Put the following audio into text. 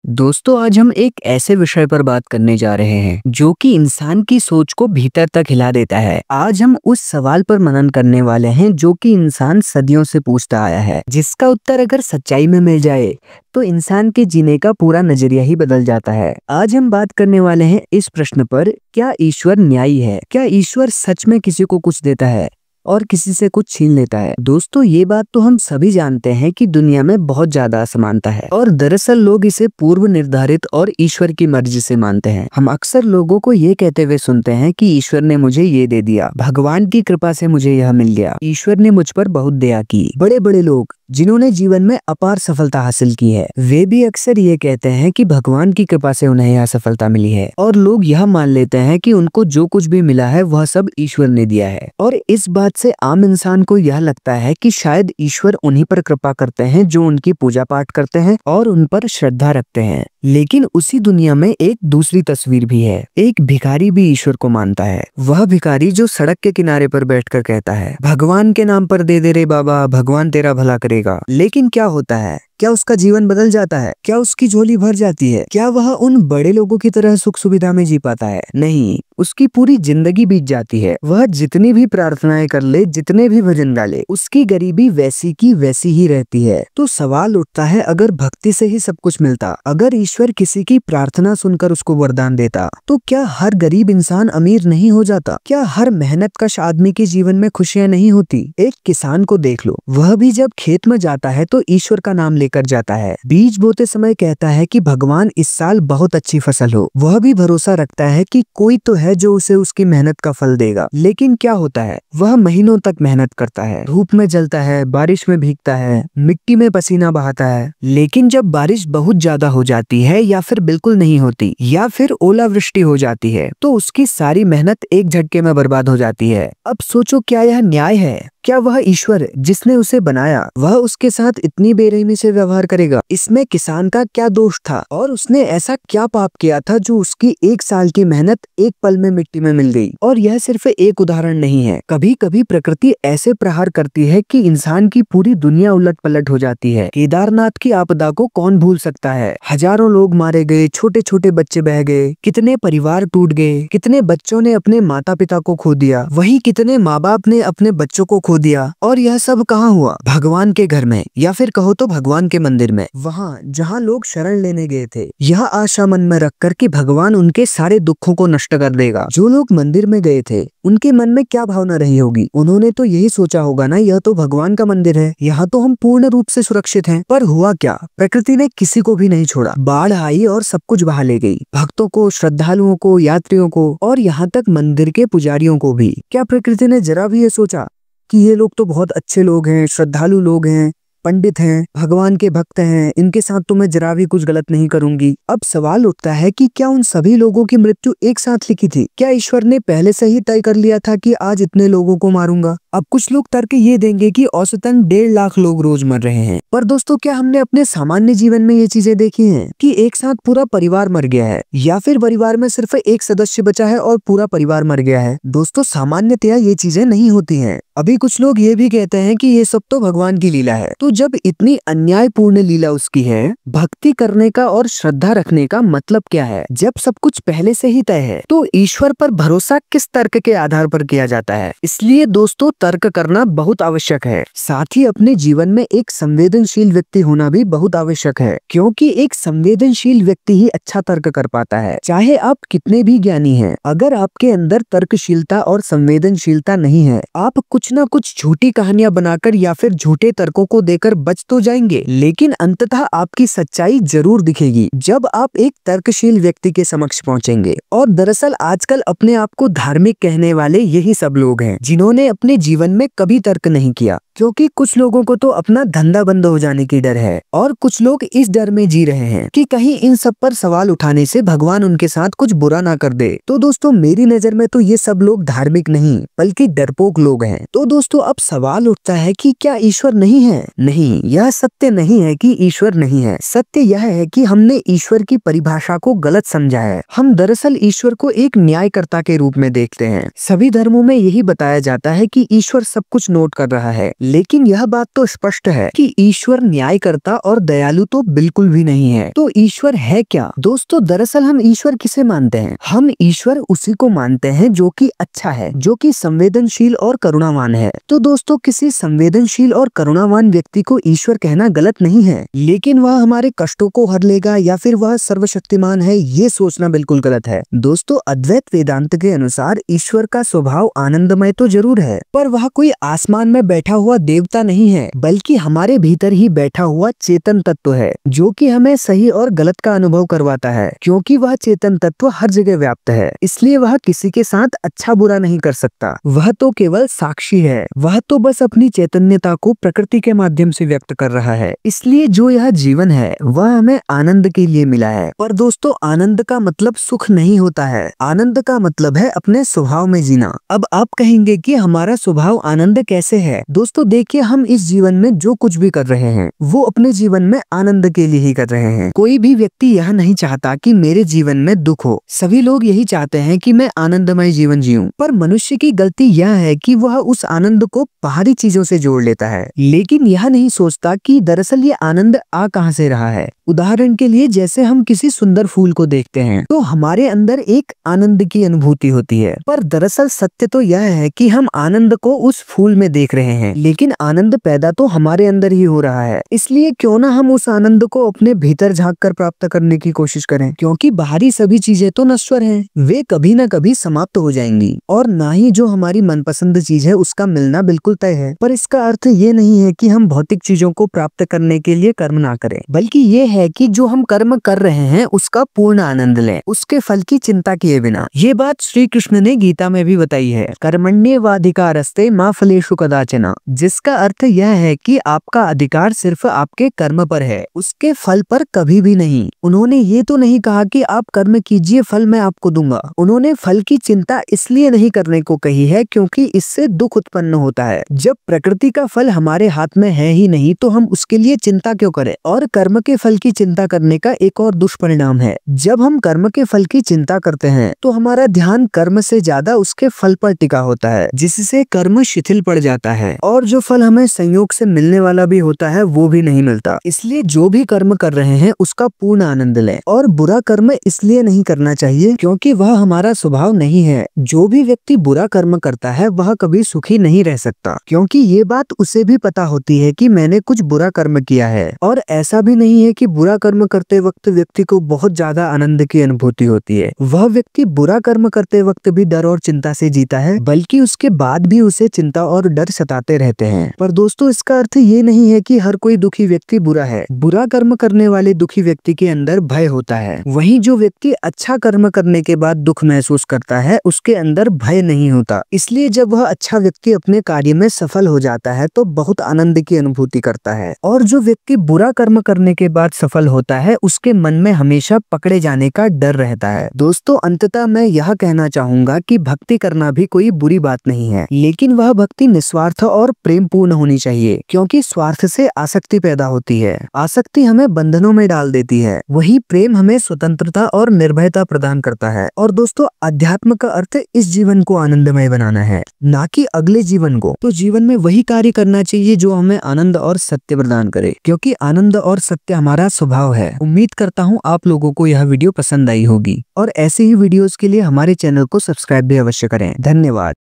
दोस्तों आज हम एक ऐसे विषय पर बात करने जा रहे हैं जो कि इंसान की सोच को भीतर तक हिला देता है। आज हम उस सवाल पर मनन करने वाले हैं जो कि इंसान सदियों से पूछता आया है, जिसका उत्तर अगर सच्चाई में मिल जाए तो इंसान के जीने का पूरा नजरिया ही बदल जाता है। आज हम बात करने वाले हैं इस प्रश्न पर, क्या ईश्वर न्यायी है? क्या ईश्वर सच में किसी को कुछ देता है और किसी से कुछ छीन लेता है? दोस्तों ये बात तो हम सभी जानते हैं कि दुनिया में बहुत ज्यादा असमानता है और दरअसल लोग इसे पूर्व निर्धारित और ईश्वर की मर्जी से मानते हैं। हम अक्सर लोगों को ये कहते हुए सुनते हैं कि ईश्वर ने मुझे ये दे दिया, भगवान की कृपा से मुझे यह मिल गया, ईश्वर ने मुझ पर बहुत दया की। बड़े बड़े लोग जिन्होंने जीवन में अपार सफलता हासिल की है, वे भी अक्सर ये कहते हैं कि भगवान की कृपा से उन्हें यह सफलता मिली है और लोग यह मान लेते हैं कि उनको जो कुछ भी मिला है वह सब ईश्वर ने दिया है। और इस बात से आम इंसान को यह लगता है कि शायद ईश्वर उन्हीं पर कृपा करते हैं जो उनकी पूजा पाठ करते हैं और उन पर श्रद्धा रखते हैं। लेकिन उसी दुनिया में एक दूसरी तस्वीर भी है। एक भिखारी भी ईश्वर को मानता है। वह भिखारी जो सड़क के किनारे पर बैठकर कहता है, भगवान के नाम पर दे दे रे बाबा, भगवान तेरा भला करेगा। लेकिन क्या होता है? क्या उसका जीवन बदल जाता है? क्या उसकी झोली भर जाती है? क्या वह उन बड़े लोगों की तरह सुख सुविधा में जी पाता है? नहीं, उसकी पूरी जिंदगी बीत जाती है। वह जितनी भी प्रार्थनाएं कर ले, जितने भी भजन गाले, उसकी गरीबी वैसी की वैसी ही रहती है। तो सवाल उठता है, अगर भक्ति से ही सब कुछ मिलता, अगर ईश्वर किसी की प्रार्थना सुनकर उसको वरदान देता, तो क्या हर गरीब इंसान अमीर नहीं हो जाता? क्या हर मेहनतकश आदमी के जीवन में खुशियां नहीं होती? एक किसान को देख लो, वह भी जब खेत में जाता है तो ईश्वर का नाम कर जाता है। बीज बोते समय कहता है कि भगवान इस साल बहुत अच्छी फसल हो। वह भी भरोसा रखता है कि कोई तो है जो उसे उसकी मेहनत का फल देगा। लेकिन क्या होता है? वह महीनों तक मेहनत करता है, धूप में जलता है, बारिश में भीगता है, मिट्टी में पसीना बहाता है। लेकिन जब बारिश बहुत ज्यादा हो जाती है या फिर बिल्कुल नहीं होती या फिर ओलावृष्टि हो जाती है तो उसकी सारी मेहनत एक झटके में बर्बाद हो जाती है। अब सोचो, क्या यह न्याय है? क्या वह ईश्वर जिसने उसे बनाया वह उसके साथ इतनी बेरहमी से व्यवहार करेगा? इसमें किसान का क्या दोष था और उसने ऐसा क्या पाप किया था जो उसकी एक साल की मेहनत एक पल में मिट्टी में मिल गई? और यह सिर्फ एक उदाहरण नहीं है। कभी कभी प्रकृति ऐसे प्रहार करती है कि इंसान की पूरी दुनिया उलट पलट हो जाती है। केदारनाथ की आपदा को कौन भूल सकता है? हजारों लोग मारे गए, छोटे छोटे बच्चे बह गए, कितने परिवार टूट गए, कितने बच्चों ने अपने माता पिता को खो दिया, वहीं कितने माँ बाप ने अपने बच्चों को खो दिया। और यह सब कहाँ हुआ? भगवान के घर में, या फिर कहो तो भगवान के मंदिर में, वहाँ जहाँ लोग शरण लेने गए थे। यह आशा मन में रखकर कि भगवान उनके सारे दुखों को नष्ट कर देगा। जो लोग मंदिर में गए थे उनके मन में क्या भावना रही होगी? उन्होंने तो यही सोचा होगा ना, यह तो भगवान का मंदिर है, यहाँ तो हम पूर्ण रूप से सुरक्षित हैं। पर हुआ क्या? प्रकृति ने किसी को भी नहीं छोड़ा। बाढ़ आई और सब कुछ बहा ले गई, भक्तों को, श्रद्धालुओं को, यात्रियों को और यहाँ तक मंदिर के पुजारियों को भी। क्या प्रकृति ने जरा भी ये सोचा कि ये लोग तो बहुत अच्छे लोग हैं, श्रद्धालु लोग हैं, पंडित हैं, भगवान के भक्त हैं, इनके साथ तो मैं जरा भी कुछ गलत नहीं करूंगी? अब सवाल उठता है कि क्या उन सभी लोगों की मृत्यु एक साथ लिखी थी? क्या ईश्वर ने पहले से ही तय कर लिया था कि आज इतने लोगों को मारूंगा? अब कुछ लोग तर्क ये देंगे कि औसतन 1.5 लाख लोग रोज मर रहे हैं। पर दोस्तों, क्या हमने अपने सामान्य जीवन में ये चीजें देखी हैं कि एक साथ पूरा परिवार मर गया है या फिर परिवार में सिर्फ एक सदस्य बचा है और पूरा परिवार मर गया है? दोस्तों, सामान्यतया ये चीजें नहीं होती हैं। अभी कुछ लोग ये भी कहते हैं कि ये सब तो भगवान की लीला है। तो जब इतनी अन्यायपूर्ण लीला उसकी है, भक्ति करने का और श्रद्धा रखने का मतलब क्या है? जब सब कुछ पहले से ही तय है तो ईश्वर पर भरोसा किस तर्क के आधार पर किया जाता है? इसलिए दोस्तों, तर्क करना बहुत आवश्यक है। साथ ही अपने जीवन में एक संवेदनशील व्यक्ति होना भी बहुत आवश्यक है, क्योंकि एक संवेदनशील व्यक्ति ही अच्छा तर्क कर पाता है। चाहे आप कितने भी ज्ञानी हैं, अगर आपके अंदर तर्कशीलता और संवेदनशीलता नहीं है, आप कुछ ना कुछ झूठी कहानियां बनाकर या फिर झूठे तर्कों को देकर बच तो जाएंगे, लेकिन अंततः आपकी सच्चाई जरूर दिखेगी जब आप एक तर्कशील व्यक्ति के समक्ष पहुंचेंगे। और दरअसल आजकल अपने आप को धार्मिक कहने वाले यही सब लोग हैं जिन्होंने अपने जीवन में कभी तर्क नहीं किया, क्योंकि कुछ लोगों को तो अपना धंधा बंद हो जाने की डर है और कुछ लोग इस डर में जी रहे हैं कि कहीं इन सब पर सवाल उठाने से भगवान उनके साथ कुछ बुरा ना कर दे। तो दोस्तों, मेरी नजर में तो ये सब लोग धार्मिक नहीं बल्कि डरपोक लोग हैं। तो दोस्तों, अब सवाल उठता है कि क्या ईश्वर नहीं है? नहीं, यह सत्य नहीं है कि ईश्वर नहीं है। सत्य यह है कि हमने ईश्वर की परिभाषा को गलत समझा है। हम दरअसल ईश्वर को एक न्यायकर्ता के रूप में देखते हैं। सभी धर्मों में यही बताया जाता है कि ईश्वर सब कुछ नोट कर रहा है, लेकिन यह बात तो स्पष्ट है कि ईश्वर न्यायकर्ता और दयालु तो बिल्कुल भी नहीं है। तो ईश्वर है क्या? दोस्तों, दरअसल हम ईश्वर किसे मानते हैं? हम ईश्वर उसी को मानते हैं जो कि अच्छा है, जो कि संवेदनशील और करुणावान है। तो दोस्तों, किसी संवेदनशील और करुणावान व्यक्ति को ईश्वर कहना गलत नहीं है, लेकिन वह हमारे कष्टों को हर लेगा या फिर वह सर्वशक्तिमान है, ये सोचना बिल्कुल गलत है। दोस्तों, अद्वैत वेदांत के अनुसार ईश्वर का स्वभाव आनंदमय तो जरूर है, पर वह कोई आसमान में बैठा हुआ देवता नहीं है, बल्कि हमारे भीतर ही बैठा हुआ चेतन तत्व है, जो कि हमें सही और गलत का अनुभव करवाता है। क्योंकि वह चेतन तत्व हर जगह व्याप्त है, इसलिए वह किसी के साथ अच्छा बुरा नहीं कर सकता। वह तो केवल साक्षी है, वह तो बस अपनी चैतन्यता को प्रकृति के माध्यम से व्यक्त कर रहा है। इसलिए जो यह जीवन है वह हमें आनंद के लिए मिला है। पर दोस्तों, आनंद का मतलब सुख नहीं होता है, आनंद का मतलब है अपने स्वभाव में जीना। अब आप कहेंगे कि हमारा स्वभाव आनंद कैसे है? दोस्तों देखिए, हम इस जीवन में जो कुछ भी कर रहे हैं वो अपने जीवन में आनंद के लिए ही कर रहे हैं। कोई भी व्यक्ति यह नहीं चाहता कि मेरे जीवन में दुख हो, सभी लोग यही चाहते हैं कि मैं आनंदमय जीवन जीऊं। पर मनुष्य की गलती यह है कि वह उस आनंद को बाहरी चीजों से जोड़ लेता है, लेकिन यह नहीं सोचता कि दरअसल ये आनंद आ कहां से रहा है। उदाहरण के लिए, जैसे हम किसी सुंदर फूल को देखते हैं तो हमारे अंदर एक आनंद की अनुभूति होती है, पर दरअसल सत्य तो यह है कि हम आनंद को उस फूल में देख रहे हैं, लेकिन आनंद पैदा तो हमारे अंदर ही हो रहा है। इसलिए क्यों ना हम उस आनंद को अपने भीतर झांक कर प्राप्त करने की कोशिश करें, क्योंकि बाहरी सभी चीजें तो नश्वर हैं, वे कभी न कभी समाप्त हो जाएंगी, और ना ही जो हमारी मनपसंद चीज है उसका मिलना बिल्कुल तय है। पर इसका अर्थ ये नहीं है कि हम भौतिक चीजों को प्राप्त करने के लिए कर्म ना करें, बल्कि ये है कि जो हम कर्म कर रहे हैं उसका पूर्ण आनंद लें, उसके फल की चिंता किए बिना। ये बात श्री कृष्ण ने गीता में भी बताई है, कर्मण्येवाधिकारस्ते मा फलेषु कदाचन, जिसका अर्थ यह है कि आपका अधिकार सिर्फ आपके कर्म पर है, उसके फल पर कभी भी नहीं। उन्होंने ये तो नहीं कहा कि आप कर्म कीजिए, फल मैं आपको दूंगा। उन्होंने फल की चिंता इसलिए नहीं करने को कही है क्योंकि इससे दुख उत्पन्न होता है। जब प्रकृति का फल हमारे हाथ में है ही नहीं तो हम उसके लिए चिंता क्यों करें? और कर्म के फल की चिंता करने का एक और दुष्परिणाम है, जब हम कर्म के फल की चिंता करते हैं तो हमारा ध्यान कर्म से ज्यादा उसके फल पर टिका होता है, जिससे कर्म शिथिल पड़ जाता है और जो फल हमें संयोग से मिलने वाला भी होता है वो भी नहीं मिलता। इसलिए जो भी कर्म कर रहे हैं उसका पूर्ण आनंद लें, और बुरा कर्म इसलिए नहीं करना चाहिए क्योंकि वह हमारा स्वभाव नहीं है। जो भी व्यक्ति बुरा कर्म करता है वह कभी सुखी नहीं रह सकता, क्योंकि ये बात उसे भी पता होती है कि मैंने कुछ बुरा कर्म किया है। और ऐसा भी नहीं है कि बुरा कर्म करते वक्त व्यक्ति को बहुत ज्यादा आनंद की अनुभूति होती है। वह व्यक्ति बुरा कर्म करते वक्त भी डर और चिंता से जीता है, बल्कि उसके बाद भी उसे चिंता और डर सताते रहते हैं। पर दोस्तों, इसका अर्थ ये नहीं है कि हर कोई दुखी व्यक्ति बुरा है। बुरा कर्म करने वाले दुखी व्यक्ति के अंदर भय होता है, वहीं जो व्यक्ति अच्छा कर्म करने के बाद दुख महसूस करता है उसके अंदर भय नहीं होता। इसलिए जब वह अच्छा व्यक्ति अपने कार्य में सफल हो जाता है तो बहुत आनंद की अनुभूति करता है, और जो व्यक्ति बुरा कर्म करने के बाद सफल होता है उसके मन में हमेशा पकड़े जाने का डर रहता है। दोस्तों, अंततः मैं यह कहना चाहूंगा कि भक्ति करना भी कोई बुरी बात नहीं है, लेकिन वह भक्ति निस्वार्थ और प्रेम पूर्ण होनी चाहिए, क्योंकि स्वार्थ से आसक्ति पैदा होती है। आसक्ति हमें बंधनों में डाल देती है, वही प्रेम हमें स्वतंत्रता और निर्भयता प्रदान करता है। और दोस्तों, अध्यात्म का अर्थ इस जीवन को आनंदमय बनाना है, ना कि अगले जीवन को। तो जीवन में वही कार्य करना चाहिए जो हमें आनंद और सत्य प्रदान करे, क्योंकि आनंद और सत्य हमारा स्वभाव है। उम्मीद करता हूँ आप लोगों को यह वीडियो पसंद आई होगी, और ऐसे ही वीडियोस के लिए हमारे चैनल को सब्सक्राइब भी अवश्य करें। धन्यवाद।